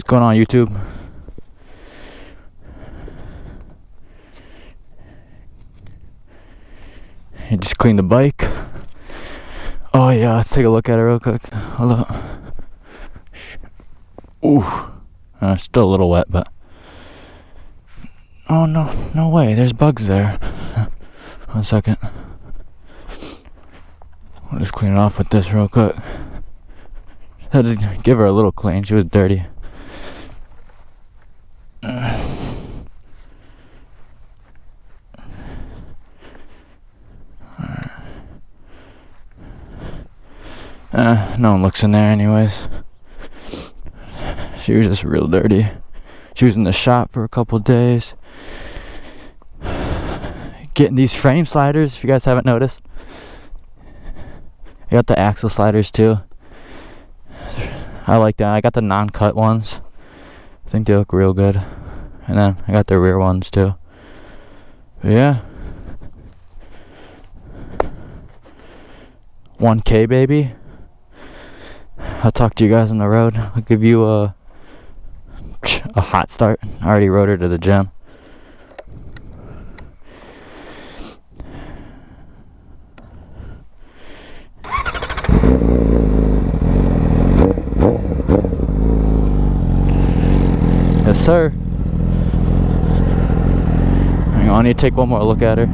going on YouTube? You just cleaned the bike. Oh yeah, let's take a look at it real quick. Hold up. Ooh, still a little wet, but oh no, no way. There's bugs there. 1 second. I'll just clean it off with this real quick. Had to give her a little clean. She was dirty. No one looks in there anyways. She was just real dirty. She was in the shop for a couple days. Getting these frame sliders, if you guys haven't noticed. I got the axle sliders too. I like that. I got the non-cut ones. I think they look real good. And then I got the rear ones too. But yeah. 1K baby. I'll talk to you guys on the road. I'll give you a hot start. I already rode her to the gym. Yes, sir. Hang on, I need to take one more look at her.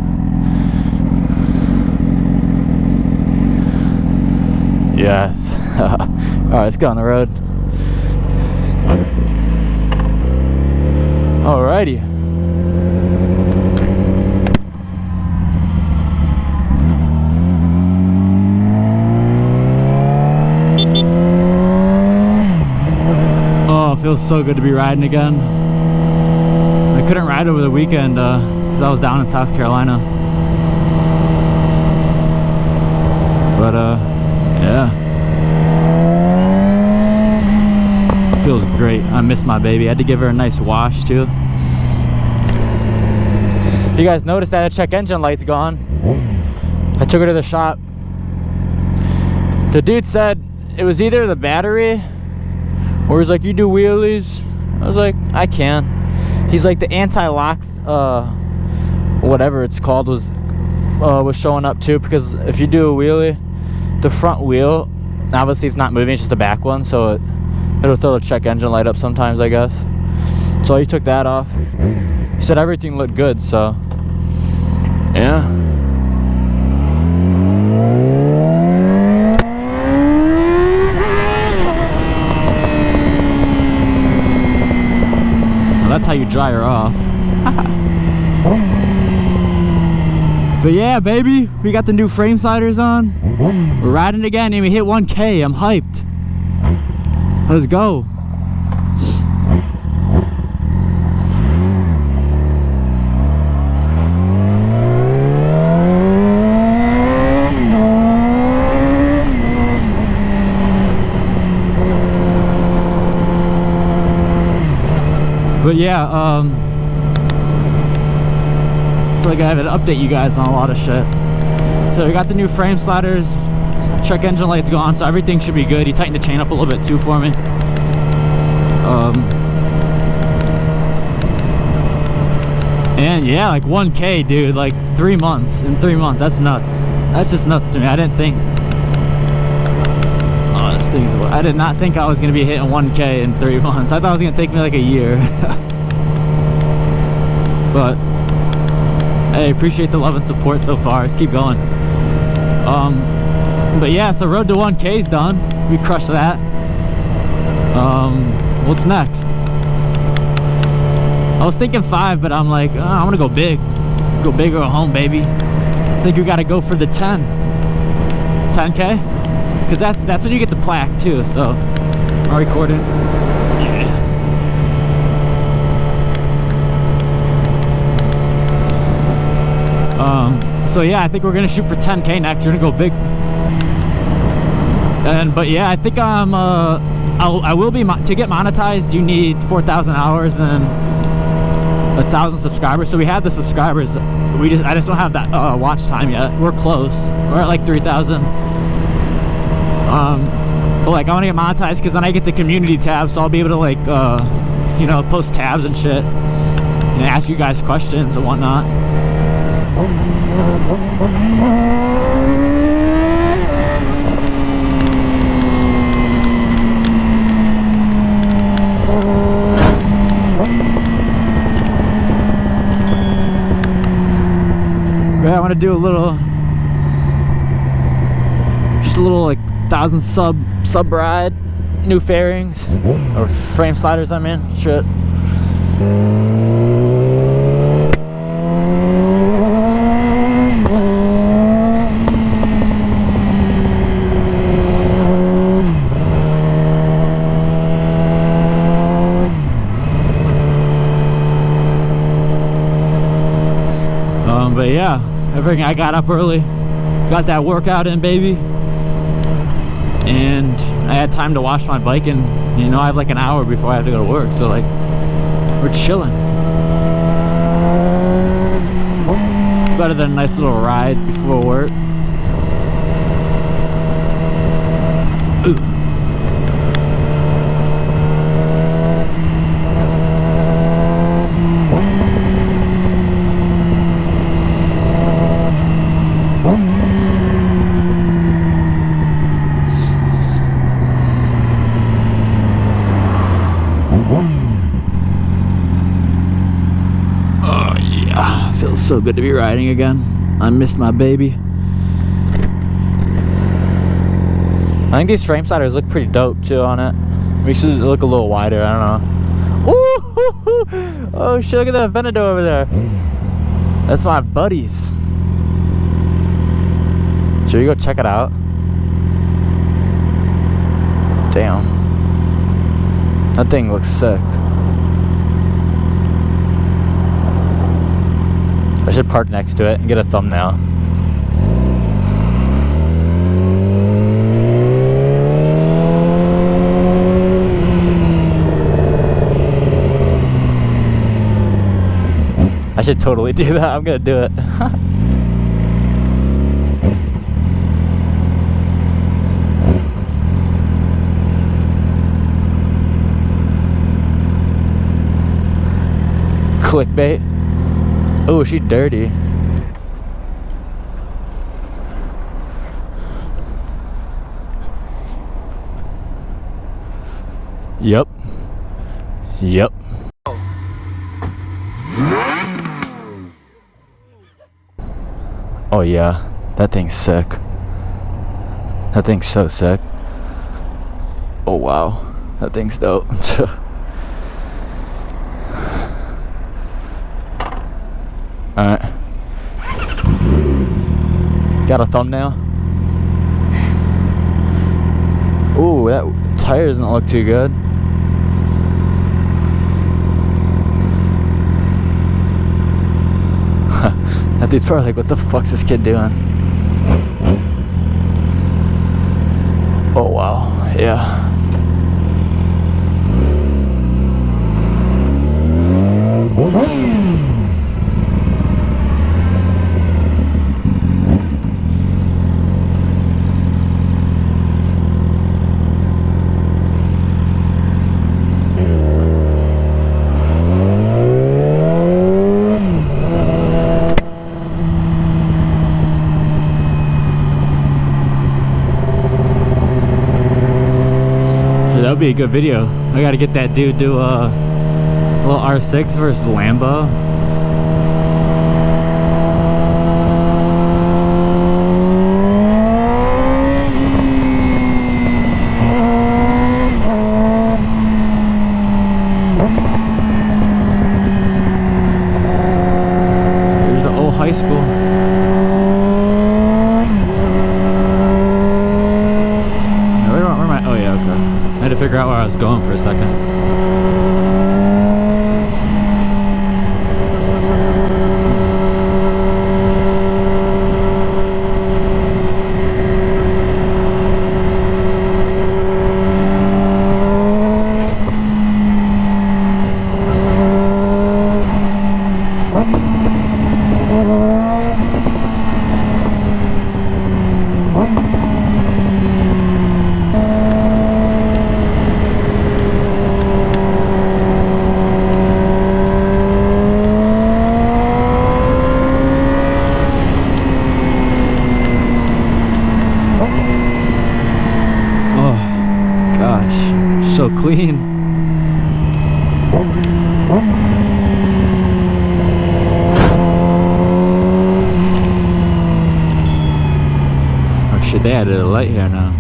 Yes. Alright, let's go on the road. Alrighty. Oh, it feels so good to be riding again. I couldn't ride over the weekend because I was down in South Carolina. But yeah. Feels great. I miss my baby. I had to give her a nice wash too. You guys noticed that the check engine light's gone. I took her to the shop. The dude said it was either the battery or he's like, you do wheelies? I was like, I can. He's like, the anti-lock whatever it's called was showing up too, because if you do a wheelie, the front wheel, obviously it's not moving, it's just the back one, so it'll throw the check engine light up sometimes, I guess. So he took that off. He said everything looked good, so yeah. Well, that's how you dry her off. But yeah, baby, we got the new frame sliders on. We're riding again and we hit 1K. I'm hyped. Let's go. But yeah, I feel like I have to update you guys on a lot of shit. So we got the new frame sliders. Check engine light's gone, so everything should be good. He tightened the chain up a little bit too for me. And yeah, like 1K, dude, like 3 months. In 3 months, that's nuts. That's just nuts to me. I didn't think. Oh, this thing's. I did not think I was gonna be hitting 1K in 3 months. I thought it was gonna take me like a year. But hey, appreciate the love and support so far. Let's keep going. But yeah, so road to 1K is done. We crushed that. What's next? I was thinking 5, but I'm like, I want to go big. Go big or go home, baby. I think we got to go for the 10. 10K? Because that's when you get the plaque too, so I'm recording. Yeah. So yeah, I think we're gonna shoot for 10K next. We're gonna go big. But yeah, I think I will be to get monetized. You need 4,000 hours and 1,000 subscribers. So we have the subscribers. I just don't have that watch time yet. We're close. We're at like 3,000. But like I want to get monetized because then I get the community tab, so I'll be able to like you know, post tabs and shit and ask you guys questions and whatnot. Yeah, I want to do a little, just a little like 1,000 sub ride, new fairings or frame sliders. I mean, shit. But yeah, everything. I got up early, got that workout in, baby, and I had time to wash my bike, and you know I have like an hour before I have to go to work, so like we're chilling. It's better than a nice little ride before work. Ooh. Oh yeah, feels so good to be riding again. I missed my baby. I think these frame sliders look pretty dope too on it. Makes it look a little wider, I don't know. Ooh, oh shit, look at that Venado over there. That's my buddies. Should we go check it out? Damn. That thing looks sick. I should park next to it and get a thumbnail. I should totally do that. I'm gonna do it. Clickbait. Oh, she's dirty. Yep. Yep. Oh yeah, that thing's sick. That thing's so sick. Oh wow, that thing's dope. Alright. Got a thumbnail? Ooh, that tire doesn't look too good. That dude's probably like, what the fuck's this kid doing? Oh wow, yeah. That'd be a good video. I gotta get that dude do a little R6 versus Lambo. There's the old high school. Oh yeah, okay. I had to figure out where I was going for a second. clean. Oh shit, they added a light here now.